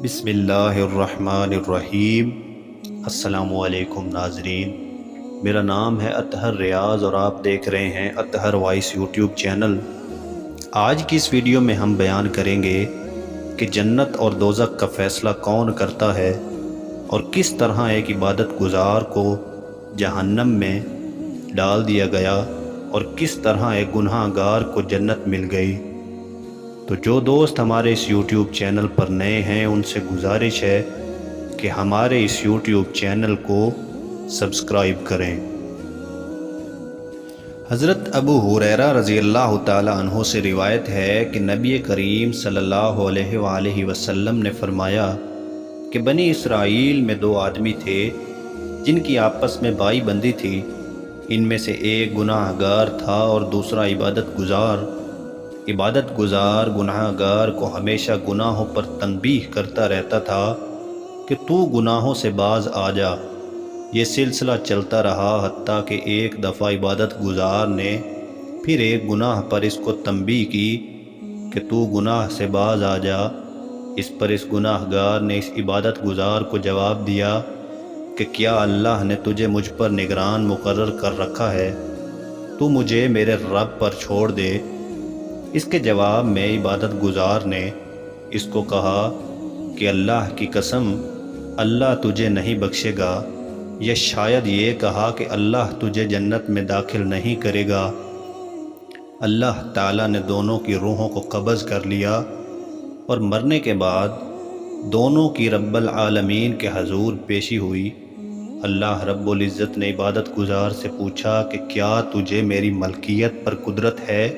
بسم اللہ الرحمن الرحیم۔ السلام علیکم ناظرین، میرا نام ہے اطہر ریاض اور آپ دیکھ رہے ہیں اطہر وائس یوٹیوب چینل۔ آج کی اس ویڈیو میں ہم بیان کریں گے کہ جنت اور دوزخ کا فیصلہ کون کرتا ہے اور کس طرح ایک عبادت گزار کو جہنم میں ڈال دیا گیا اور کس طرح ایک گناہ گار کو جنت مل گئی۔ تو جو دوست ہمارے اس یوٹیوب چینل پر نئے ہیں ان سے گزارش ہے کہ ہمارے اس یوٹیوب چینل کو سبسکرائب کریں۔ حضرت ابو ہریرہ رضی اللہ تعالی عنہ سے روایت ہے کہ نبی کریم صلی اللہ علیہ وآلہ وسلم نے فرمایا کہ بنی اسرائیل میں دو آدمی تھے جن کی آپس میں بائی بندی تھی۔ ان میں سے ایک گناہ گار تھا اور دوسرا عبادت گزار۔ عبادت گزار گناہ گار کو ہمیشہ گناہوں پر تنبیہ کرتا رہتا تھا کہ تو گناہوں سے باز آ جا۔ یہ سلسلہ چلتا رہا حتیٰ کہ ایک دفعہ عبادت گزار نے پھر ایک گناہ پر اس کو تنبیہ کی کہ تو گناہ سے باز آ جا۔ اس پر اس گناہ گار نے اس عبادت گزار کو جواب دیا کہ کیا اللہ نے تجھے مجھ پر نگران مقرر کر رکھا ہے؟ تو مجھے میرے رب پر چھوڑ دے۔ اس کے جواب میں عبادت گزار نے اس کو کہا کہ اللہ کی قسم اللہ تجھے نہیں بخشے گا، یا شاید یہ کہا کہ اللہ تجھے جنت میں داخل نہیں کرے گا۔ اللہ تعالیٰ نے دونوں کی روحوں کو قبض کر لیا اور مرنے کے بعد دونوں کی رب العالمین کے حضور پیشی ہوئی۔ اللہ رب العزت نے عبادت گزار سے پوچھا کہ کیا تجھے میری ملکیت پر قدرت ہے؟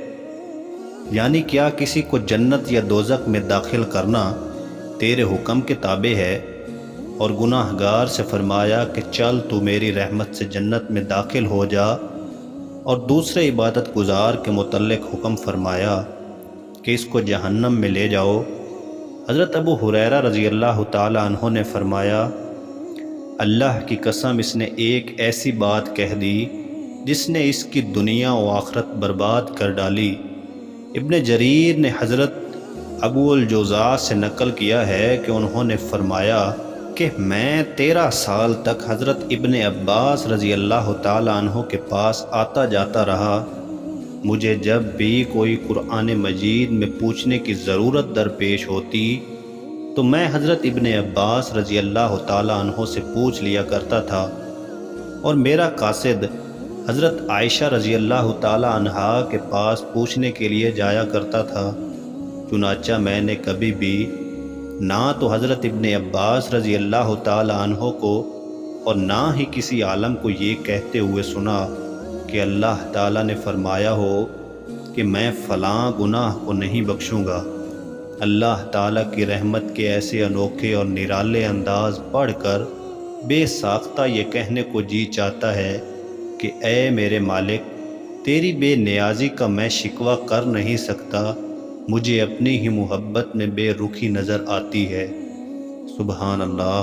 یعنی کیا کسی کو جنت یا دوزخ میں داخل کرنا تیرے حکم کے تابع ہے؟ اور گناہ گار سے فرمایا کہ چل تو میری رحمت سے جنت میں داخل ہو جا۔ اور دوسرے عبادت گزار کے متعلق حکم فرمایا کہ اس کو جہنم میں لے جاؤ۔ حضرت ابو ہریرہ رضی اللہ تعالی عنہ نے فرمایا اللہ کی قسم اس نے ایک ایسی بات کہہ دی جس نے اس کی دنیا و آخرت برباد کر ڈالی۔ ابن جریر نے حضرت ابو الجوزاء سے نقل کیا ہے کہ انہوں نے فرمایا کہ میں 13 سال تک حضرت ابن عباس رضی اللہ تعالی عنہ کے پاس آتا جاتا رہا۔ مجھے جب بھی کوئی قرآن مجید میں پوچھنے کی ضرورت درپیش ہوتی تو میں حضرت ابن عباس رضی اللہ تعالی عنہ سے پوچھ لیا کرتا تھا، اور میرا قاصد حضرت عائشہ رضی اللہ تعالی عنہا کے پاس پوچھنے کے لیے جایا کرتا تھا۔ چنانچہ میں نے کبھی بھی نہ تو حضرت ابن عباس رضی اللہ تعالی عنہ کو اور نہ ہی کسی عالم کو یہ کہتے ہوئے سنا کہ اللہ تعالیٰ نے فرمایا ہو کہ میں فلاں گناہ کو نہیں بخشوں گا۔ اللہ تعالیٰ کی رحمت کے ایسے انوکھے اور نرالے انداز پڑھ کر بے ساختہ یہ کہنے کو جی چاہتا ہے کہ اے میرے مالک، تیری بے نیازی کا میں شکوہ کر نہیں سکتا، مجھے اپنی ہی محبت میں بے رخی نظر آتی ہے۔ سبحان اللہ۔